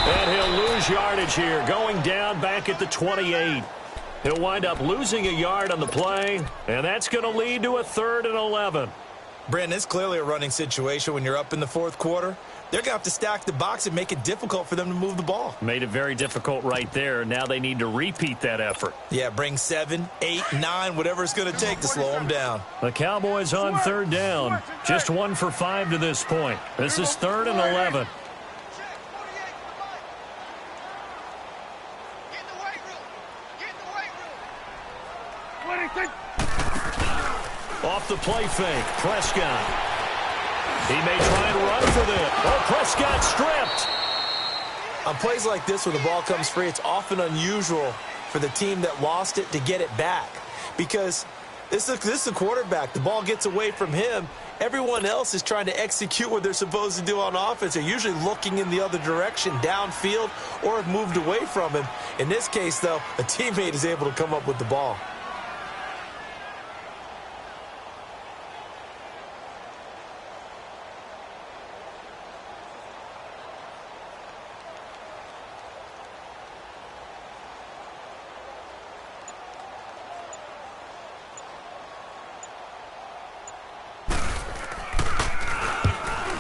And he'll lose yardage here, going down back at the 28. He'll wind up losing a yard on the play, and that's going to lead to a 3rd and 11. Brandon, it's clearly a running situation when you're up in the 4th quarter. They're going to have to stack the box and make it difficult for them to move the ball. Made it very difficult right there. Now they need to repeat that effort. Yeah, bring 7, 8, 9, whatever it's going to take to slow them down. The Cowboys on 3rd down. Just 1 for 5 to this point. This is 3rd and 11. Off the play fake, Prescott. He may try and run for this. Oh, Prescott stripped. On plays like this where the ball comes free, it's often unusual for the team that lost it to get it back. Because this is the quarterback. The ball gets away from him. Everyone else is trying to execute what they're supposed to do on offense. They're usually looking in the other direction, downfield, or have moved away from him. In this case, though, a teammate is able to come up with the ball.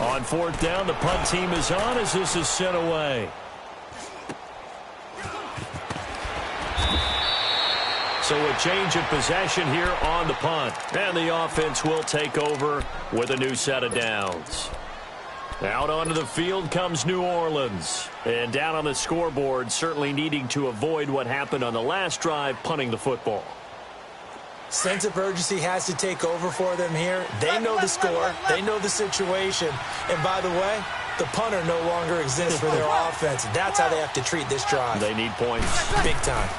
On 4th down, the punt team is on as this is sent away. So a change of possession here on the punt. And the offense will take over with a new set of downs. Out onto the field comes New Orleans. And down on the scoreboard, certainly needing to avoid what happened on the last drive, punting the football. Sense of urgency has to take over for them here. They know the score. They know the situation. And by the way, the punter no longer exists for their offense. That's how they have to treat this drive. They need points. Big time.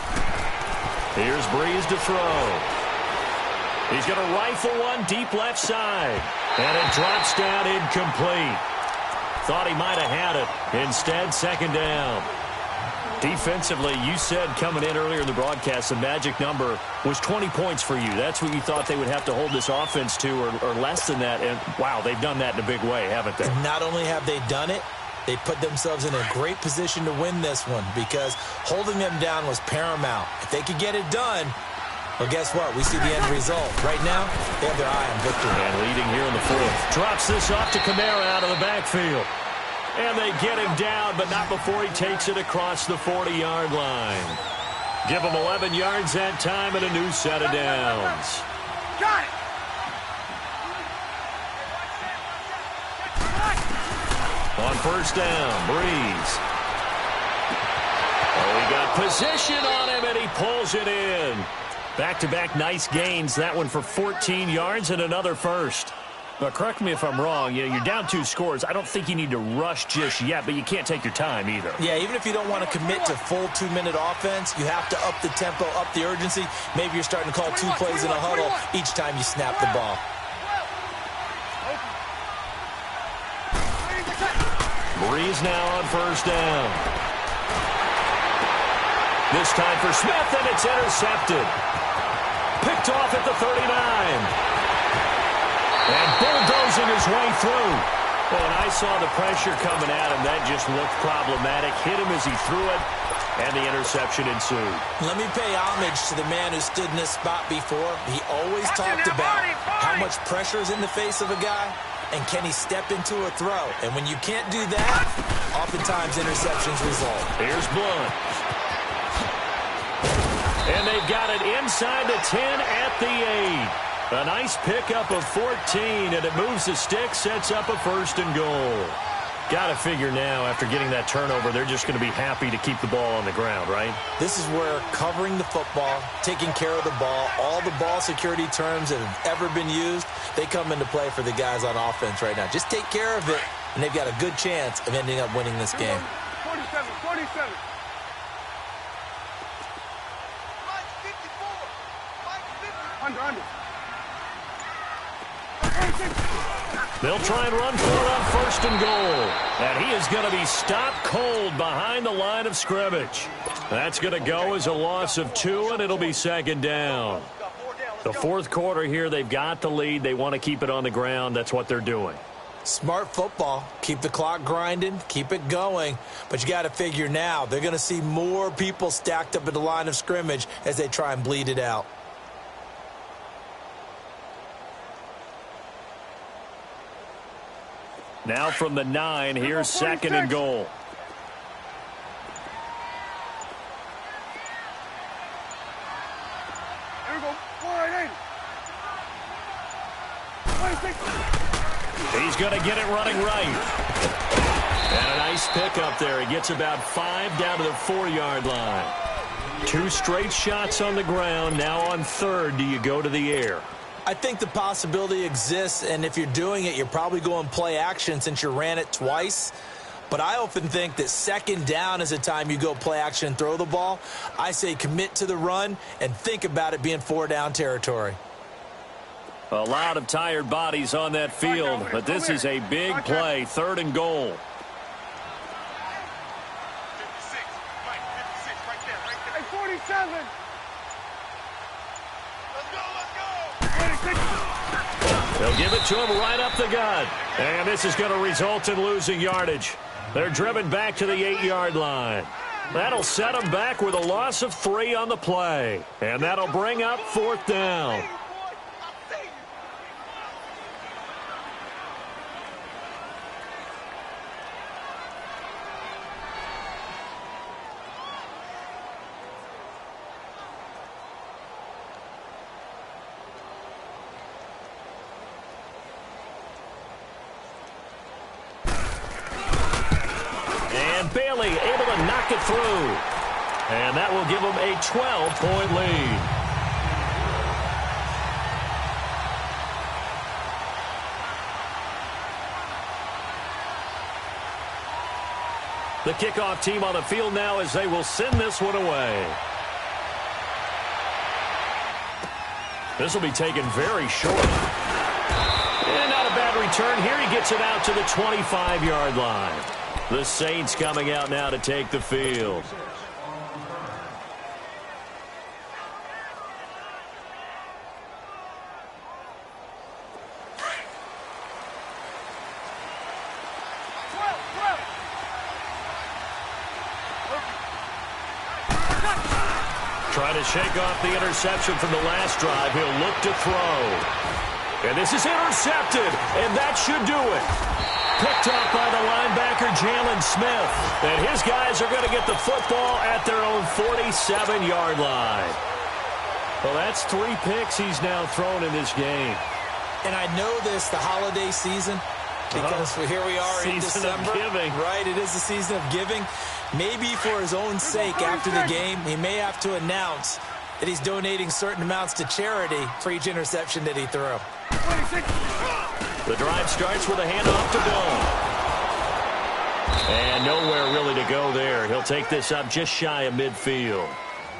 Here's Breeze to throw. He's going to rifle one deep left side. And it drops down incomplete. Thought he might have had it. Instead, 2nd down. Defensively, you said coming in earlier in the broadcast, the magic number was 20 points for you. That's what you thought they would have to hold this offense to, or less than that. And, wow, they've done that in a big way, haven't they? Not only have they done it, they put themselves in a great position to win this one because holding them down was paramount. If they could get it done, well, guess what? We see the end result. Right now, they have their eye on victory. And leading here in the 4th. Drops this off to Kamara out of the backfield. And they get him down, but not before he takes it across the 40-yard line. Give him 11 yards that time and a new set of downs. Got it. On 1st down, Breeze. Oh, he got position on him, and he pulls it in. Back-to-back nice gains. That one for 14 yards and another first. But correct me if I'm wrong, you're down 2 scores. I don't think you need to rush just yet, but you can't take your time either. Yeah, even if you don't want to commit to full 2-minute offense, you have to up the tempo, up the urgency. Maybe you're starting to call 2 plays in a huddle each time you snap the ball. Breeze now on 1st down. This time for Smith, and it's intercepted. Picked off at the 39. And bulldozing his way through. Well, when I saw the pressure coming at him, that just looked problematic. Hit him as he threw it, and the interception ensued. Let me pay homage to the man who stood in this spot before. He always talked about how much pressure is in the face of a guy, and can he step into a throw. And when you can't do that, oftentimes interceptions result. Here's Blunt. And they've got it inside the 10 at the 8. A nice pickup of 14, and it moves the stick, sets up a 1st and goal. Got to figure now, after getting that turnover, they're just going to be happy to keep the ball on the ground, right? This is where covering the football, taking care of the ball, all the ball security terms that have ever been used, they come into play for the guys on offense right now. Just take care of it, and they've got a good chance of ending up winning this game. 47, 47. Under. They'll try and run for it on 1st and goal. And he is going to be stopped cold behind the line of scrimmage. That's going to go as a loss of 2, and it'll be second down. The fourth quarter here, they've got the lead. They want to keep it on the ground. That's what they're doing. Smart football. Keep the clock grinding. Keep it going. But you got to figure now, they're going to see more people stacked up at the line of scrimmage as they try and bleed it out. Now from the 9, here's second and goal. Here we go. 4-8-8. 26. He's going to get it running right. And a nice pickup there. He gets about 5 down to the 4-yard line. 2 straight shots on the ground. Now on third, do you go to the air? I think the possibility exists, and if you're doing it, you're probably going play action since you ran it twice. But I often think that second down is the time you go play action and throw the ball. I say commit to the run and think about it being 4-down territory. A lot of tired bodies on that field, but this is a big play, third and goal. 56. Right there. Hey, 47. Let's go. 26. They'll give it to him right up the gut. And this is going to result in losing yardage. They're driven back to the 8-yard line. That'll set them back with a loss of 3 on the play. And that'll bring up fourth down. Bailey able to knock it through. And that will give them a 12-point lead. The kickoff team on the field now as they will send this one away. This will be taken very short. And not a bad return. Here he gets it out to the 25-yard line. The Saints coming out now to take the field. Trying to shake off the interception from the last drive. He'll look to throw. And this is intercepted, and that should do it. Picked up by the linebacker, Jalen Smith. And his guys are going to get the football at their own 47-yard line. Well, that's 3 picks he's now thrown in this game. And I know this, the holiday season, because here we are in December. Season of giving. Right, it is the season of giving. Maybe for his own sake after the game, he may have to announce that he's donating certain amounts to charity for each interception that he threw. 26. The drive starts with a handoff to Bill. And nowhere really to go there. He'll take this up just shy of midfield.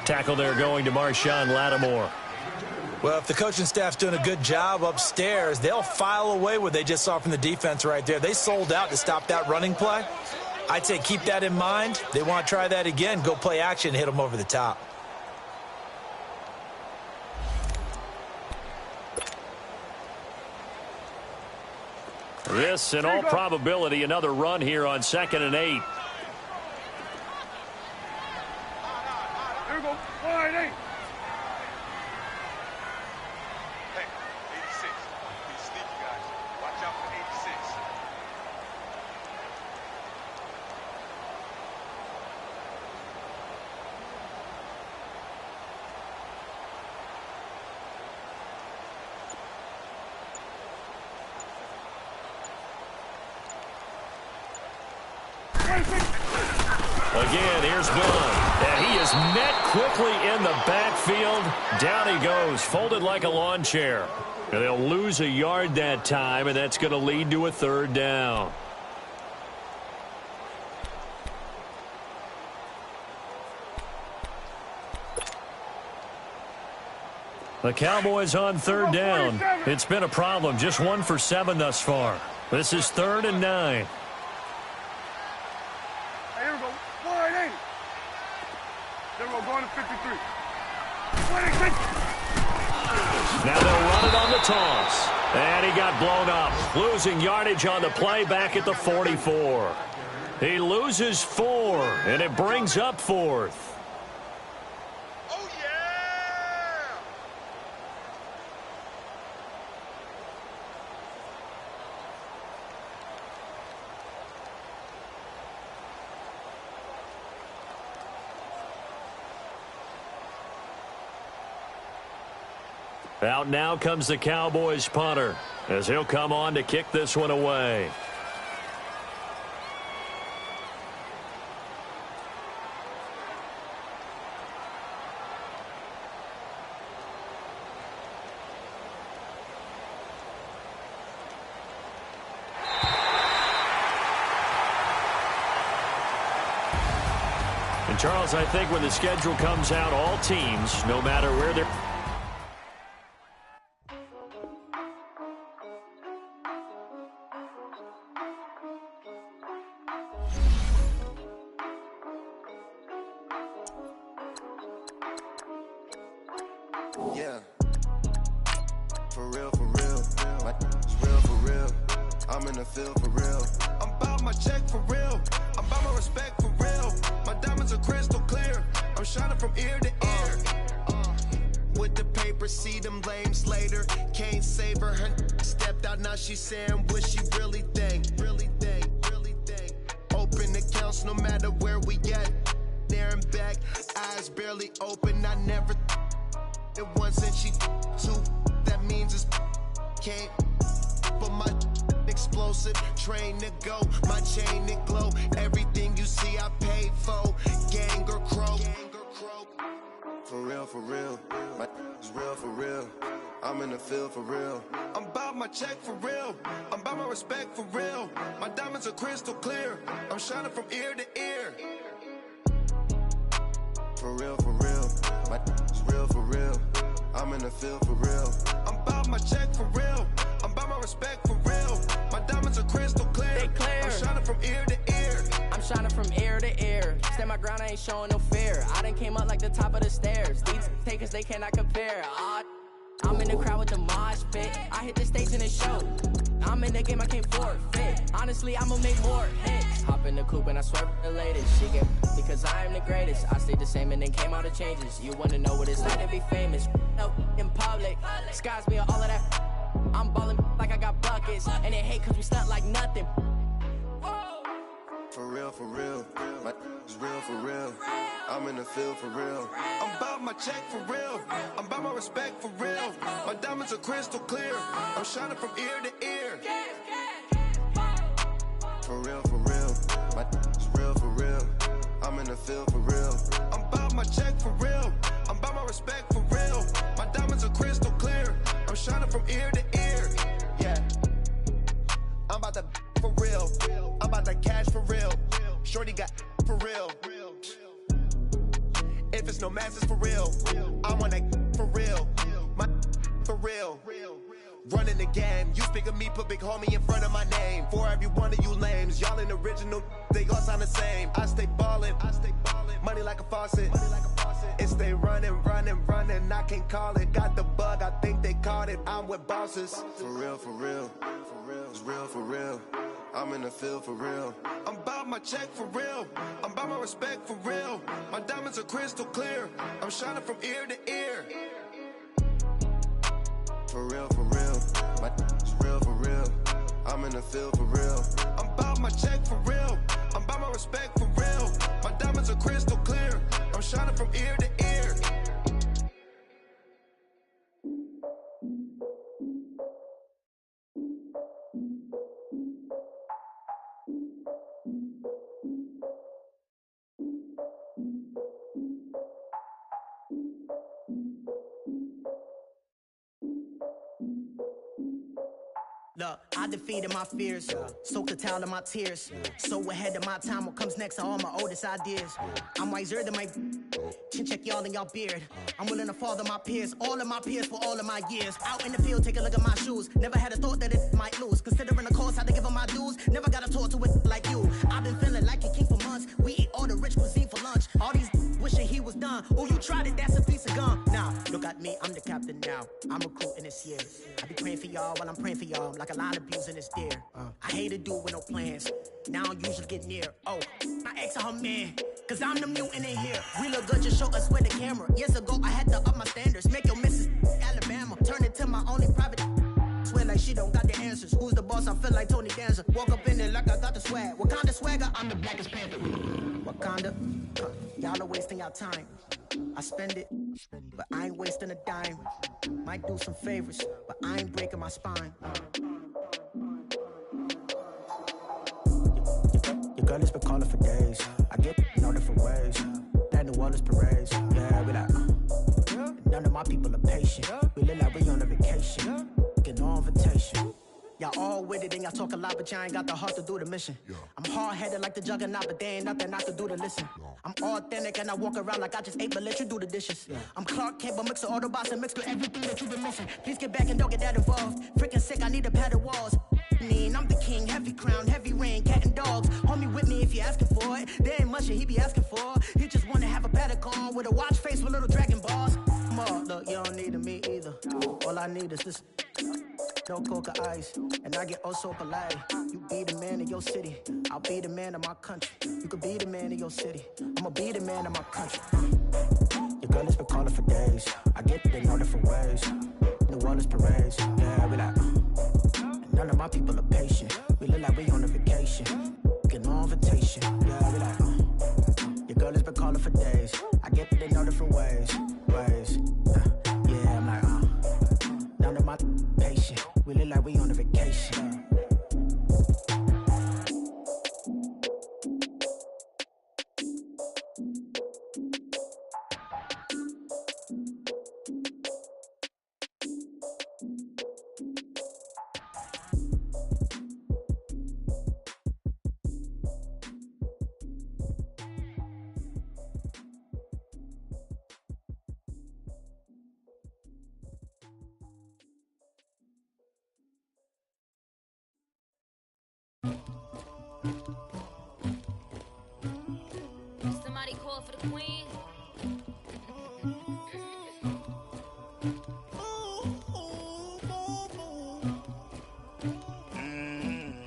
Tackle there going to Marshawn Lattimore. Well, if the coaching staff's doing a good job upstairs, they'll file away what they just saw from the defense right there. They sold out to stop that running play. I'd say keep that in mind. They want to try that again. Go play action, hit them over the top. This, in all probability, another run here on 2nd and 8. Here we go. 4-8-8. Hey, 86. Be sneaky, guys. Watch out for 86. Again, here's Bill. And he is met quickly in the backfield. Down he goes, folded like a lawn chair. And they'll lose a yard that time, and that's going to lead to a 3rd down. The Cowboys on 3rd down. It's been a problem. Just 1 for 7 thus far. This is 3rd and 9. going to 53. 26. Now they'll run it on the toss. And he got blown up, losing yardage on the play back at the 44. He loses 4, and it brings up 4th. Oh, yeah! Out now comes the Cowboys punter, as he'll come on to kick this one away. And Charles, I think when the schedule comes out, all teams, no matter where they're... Yeah. For real, for real. Like, it's real, for real. I'm in the field, for real. I'm about my check, for real. I'm about my respect, for real. My diamonds are crystal clear. I'm shining from ear to ear. With the paper, see them lames later. Can't save her. Her stepped out, now she's saying what she really think. Really think, really think. Open accounts no matter where we at. There and back, eyes barely open. I never it once and she two. That means it's can't. But my explosive train to go. My chain to glow. Everything you see I paid for. Gang or crow. For real, for real. My is real, for real. I'm in the field, for real. I'm about my check, for real. I'm about my respect, for real. My diamonds are crystal clear. I'm shining from ear to ear. For real, for real. My is real, for real. I'm in the field, for real. I'm about my check, for real. I'm about my respect, for real. My diamonds are crystal clear. They clear. I'm shining from ear to ear. I'm shining from ear to ear. Stand my ground, I ain't showing no fear. I done came up like the top of the stairs. These takers, they cannot compare. I'm in the crowd with the mosh pit. I hit the stage and it showed. I'm in the game, I can't forfeit. Honestly, I'ma make more hits. Hop in the coupe and I swear the latest. She get because I am the greatest. I stayed the same and then came out of changes. You wanna know what it's like to be famous? No, in public. Skies me all of that. I'm ballin' like I got buckets. And they hate cause we stunt like nothing. For real, for real. My is real, for real. I'm in the field, for real. I'm about my check, for real. I'm about my respect, for real. My diamonds are crystal clear. I'm shining from ear to ear. For real, for real. My is real, for real. I'm in the field, for real. I'm about my check, for real. I'm about my respect, for real. My diamonds are crystal clear. I'm shining from ear to ear. Yeah. I'm about to for real. I'm about to cash for real. Shorty got for real. If it's no masses for real, I want that for real. My for real. Running the game. You speak of me, put big homie in front of my name. For every one of you lames, y'all in original, they all sound the same. I stay ballin'. Money like a faucet. It stay running, running, running. I can't call it. Got the bug, I think they caught it. I'm with bosses. For real, for real. It's real, for real. I'm in the field, for real. I'm about my check, for real. I'm about my respect, for real. My diamonds are crystal clear. I'm shining from ear to ear. For real, for real. My is real, for real. I'm in the field, for real. I'm about my check, for real. I'm about my respect, for real. My diamonds are crystal clear. I'm shining from ear to ear. Look, I defeated my fears, soaked the towel in my tears. So ahead of my time, what comes next are all my oldest ideas. I'm wiser than my chin check y'all in y'all beard. I'm willing to father my peers, all of my peers for all of my years. Out in the field, take a look at my shoes. Never had a thought that it might lose. Considering the cost, had to give them my dues. Never got a talk to it like you. I've been feeling like a king for months. We eat all the rich cuisine for lunch. All these wishing he was done. Ooh, you Now, I'm recruiting this year. I be praying for y'all while I'm praying for y'all. I'm like a line of abusing this deer. I hate a dude with no plans. Now I don't usually get near. Oh, my ex her man. Cause I'm the mutant in here. We look good, just show us where the camera. Years ago, I had to up my standards. Make your missus Alabama. Turn it to my only private. Swear like she don't got the answers. Who's the boss? I feel like Tony Danza. Walk up in there like I got the swag. Wakanda swagger, I'm the blackest panther. Wakanda, y'all are wasting your time. I spend it, but I ain't wasting a dime. Might do some favors, but I ain't breaking my spine. Your girl has been calling for days. I get in all different ways. That New Orleans parades. Yeah, we like, none of my people are patient. We look like we on a vacation. Get no invitation. Y'all all with it and y'all talk a lot, but y'all ain't got the heart to do the mission. I'm hard-headed like the juggernaut, but there ain't nothing I can do to listen. I'm authentic and I walk around like I just ate, but let you do the dishes. I'm Clark Kent, but mix of Autobots and mixed with everything that you've been missing. Please get back and don't get that involved. Freaking sick, I need a pad of walls. I'm the king, heavy crown, heavy rain, cat and dogs. Homie with me if you're asking for it. There ain't much that he be asking for. He just wanna have a paddock on with a watch face with little dragon balls. Look, you don't need me either. All I need is this. No coca ice, and I get oh so polite. You be the man of your city, I'll be the man of my country. You could be the man of your city, I'ma be the man of my country. Your girl has been calling for days. I get it in all different ways. New Orleans parades, yeah, we like. None of my people are patient. We look like we on a vacation. Get no invitation, yeah, we like. Your girl has been calling for days. I get it in all different ways. Yeah, I'm like, none of my patient. We look like we on a vacation. Somebody call for the queen.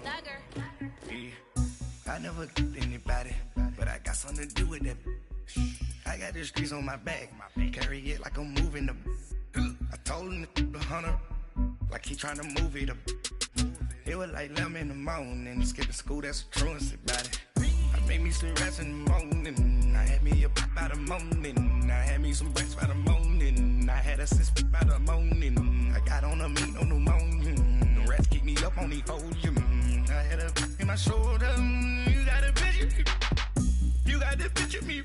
Dagger. Yeah. I never anybody, but I got something to do with that. I got the streets on my back, carry it like I'm moving the. I told him the hunter, like he trying to move it up. It was like 11 in the morning, skipping school, that's a truancy about it. I made me some rats in the morning, I had me a pop by the morning, I had me some breaks by the morning, I had a sis by the morning, I got on a meat on the morning, the rats keep me up on the podium, I had a in my shoulder, you got a picture, you got the picture me.